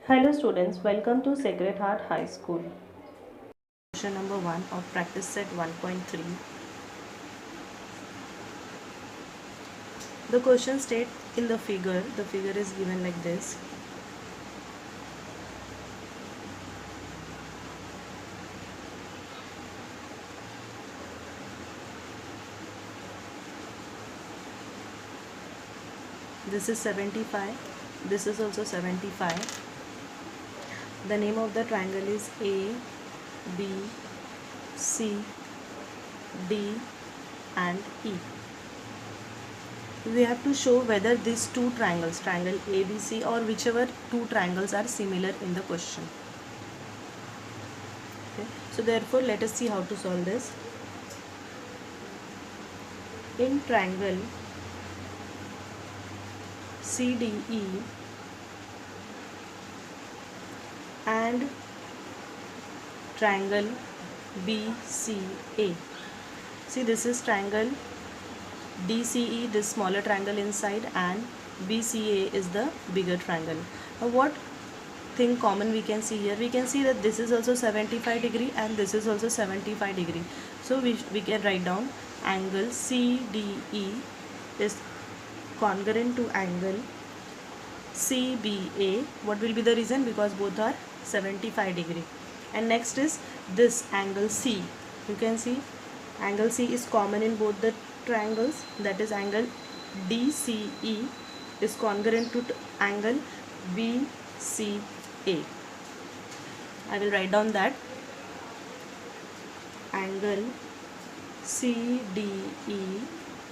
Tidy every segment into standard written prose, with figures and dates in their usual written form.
Hello students, welcome to Sacred Heart High School. Question number 1 of practice set 1.3. The question state in the figure is given like this. This is 75, this is also 75. The name of the triangle is A, B, C, D and E. We have to show whether these two triangles, triangle ABC or whichever two triangles are similar in the question. Okay. So therefore let us see how to solve this. In triangle CDE and triangle BCA. See, this is triangle DCE, this smaller triangle inside, and BCA is the bigger triangle. Now what thing common we can see here? We can see that this is also 75 degree and this is also 75 degree. So we can write down angle CDE is congruent to angle CBA. What will be the reason? Because both are 75 degree. And next is this angle C. You can see angle C is common in both the triangles, that is angle DCE is congruent to angle BCA. I will write down that angle CDE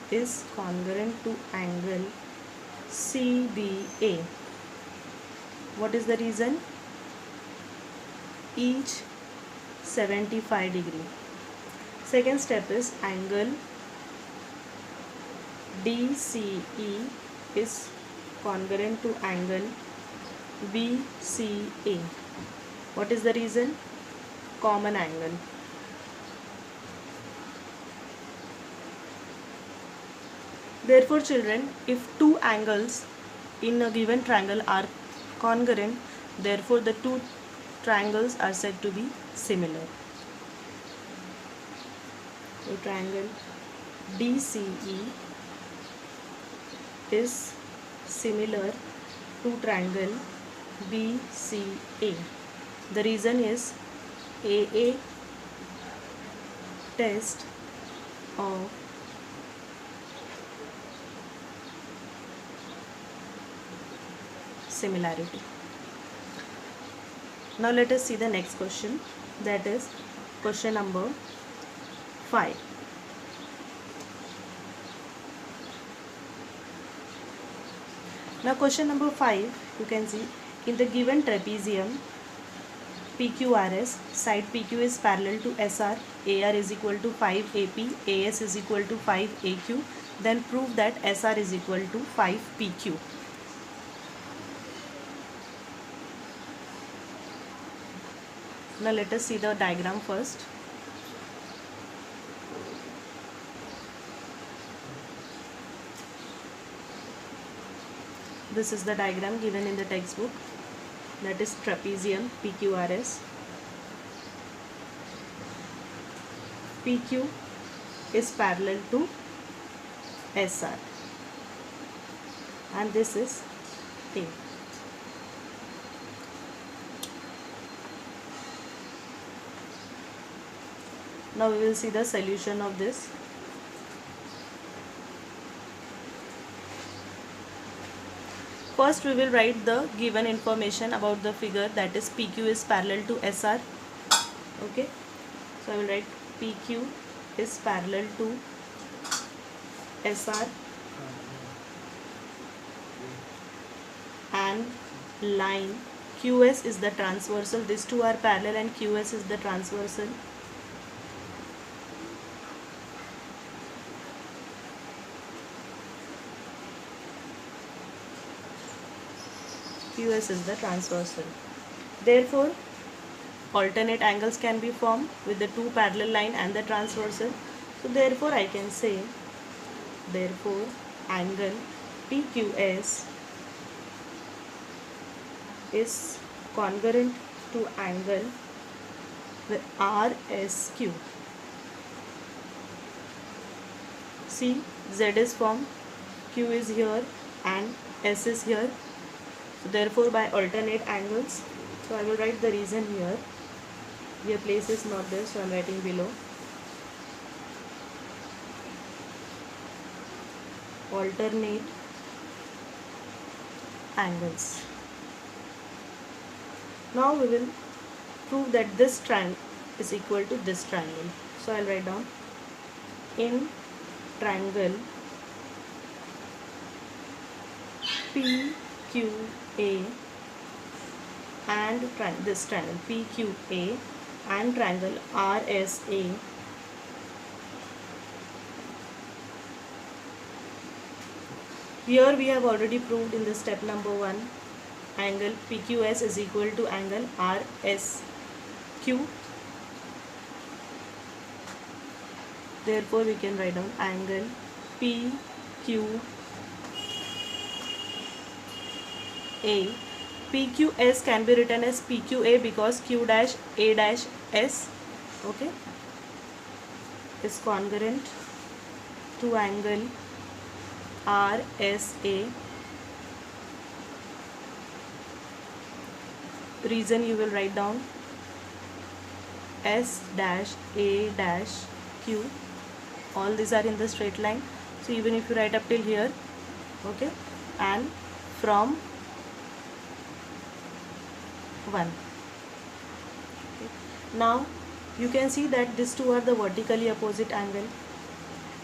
is congruent to angle CBA. What is the reason? Each 75 degree. Second step is angle DCE is congruent to angle BCA. What is the reason? Common angle. Therefore children, if two angles in a given triangle are congruent, therefore the two triangles are said to be similar. So triangle DCE is similar to triangle BCA. The reason is AA test of similarity. Now let us see the next question, that is question number 5. Now question number 5, you can see in the given trapezium PQRS, side PQ is parallel to SR, AR is equal to 5 AP, AS is equal to 5 AQ, then prove that SR is equal to 5 PQ. Now let us see the diagram first. This is the diagram given in the textbook, that is trapezium PQRS. PQ is parallel to SR and this is A. Now we will see the solution of this. First we will write the given information about the figure, that is PQ is parallel to SR. Okay, so I will write PQ is parallel to SR and line QS is the transversal. These two are parallel and QS is the transversal. QS is the transversal. Therefore, alternate angles can be formed with the two parallel line and the transversal. So therefore, I can say, therefore, angle PQS is congruent to angle with RSQ. See, Z is formed, Q is here and S is here. So therefore by alternate angles, so I will write the reason here. Here place is not there, so I am writing below. Alternate angles. Now we will prove that this triangle is equal to this triangle. So I will write down in triangle PQA and this triangle PQA and triangle RSA, here we have already proved in the step number 1, angle PQS is equal to angle RSQ. Therefore we can write down angle PQA. PQS can be written as PQA because Q dash A dash S, okay, is congruent to angle RSA. Reason you will write down S dash A dash Q. All these are in the straight line. So even if you write up till here, okay, and from 1. Okay. Now you can see that these two are the vertically opposite angle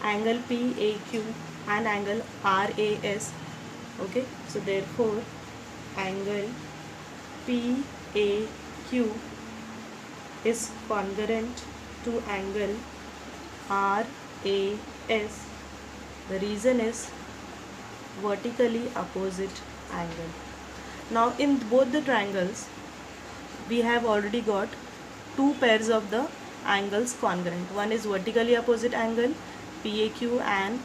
PAQ and angle RAS. Okay, so therefore angle PAQ is congruent to angle RAS. The reason is vertically opposite angle. Now in both the triangles we have already got two pairs of the angles congruent. One is vertically opposite angle PAQ and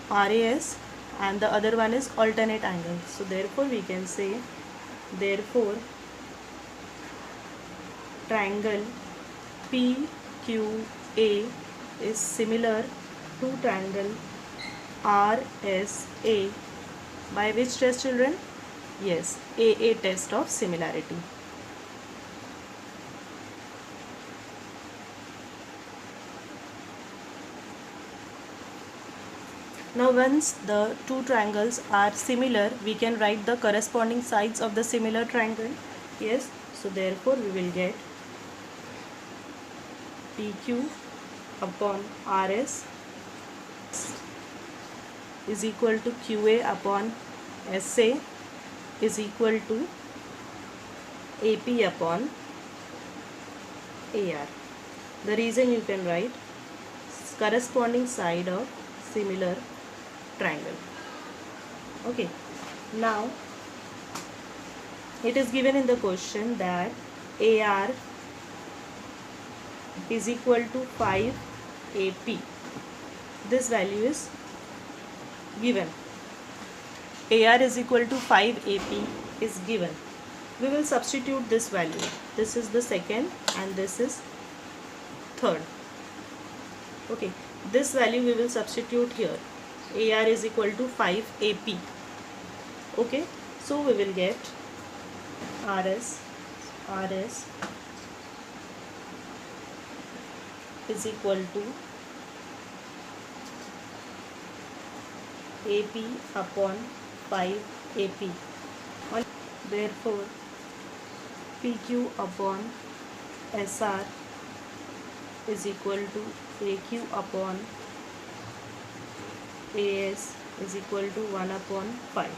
RAS, and the other one is alternate angle. So therefore we can say, therefore triangle PQA is similar to triangle RSA by which test, children? Yes, AA test of similarity. Now once the two triangles are similar, we can write the corresponding sides of the similar triangle. Yes, so therefore we will get PQ upon RS is equal to QA upon SA is equal to AP upon AR. The reason you can write corresponding side of similar triangle. Okay, now it is given in the question that AR is equal to 5 AP. This value is given. AR is equal to 5 AP is given. We will substitute this value. This is the second and this is third. Okay, this value we will substitute here. AR is equal to 5 AP. Okay, so we will get RS is equal to AP upon 5 AP. Therefore PQ upon SR is equal to AQ upon AS is equal to 1 upon 5.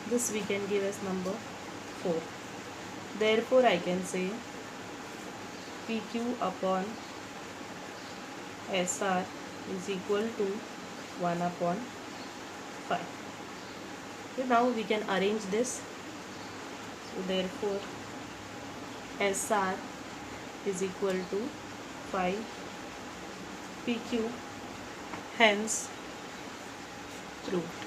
This we can give as number 4. Therefore I can say PQ upon SR is equal to 1 upon 5. Okay, now we can arrange this. So therefore SR is equal to 5 PQ, hence proved.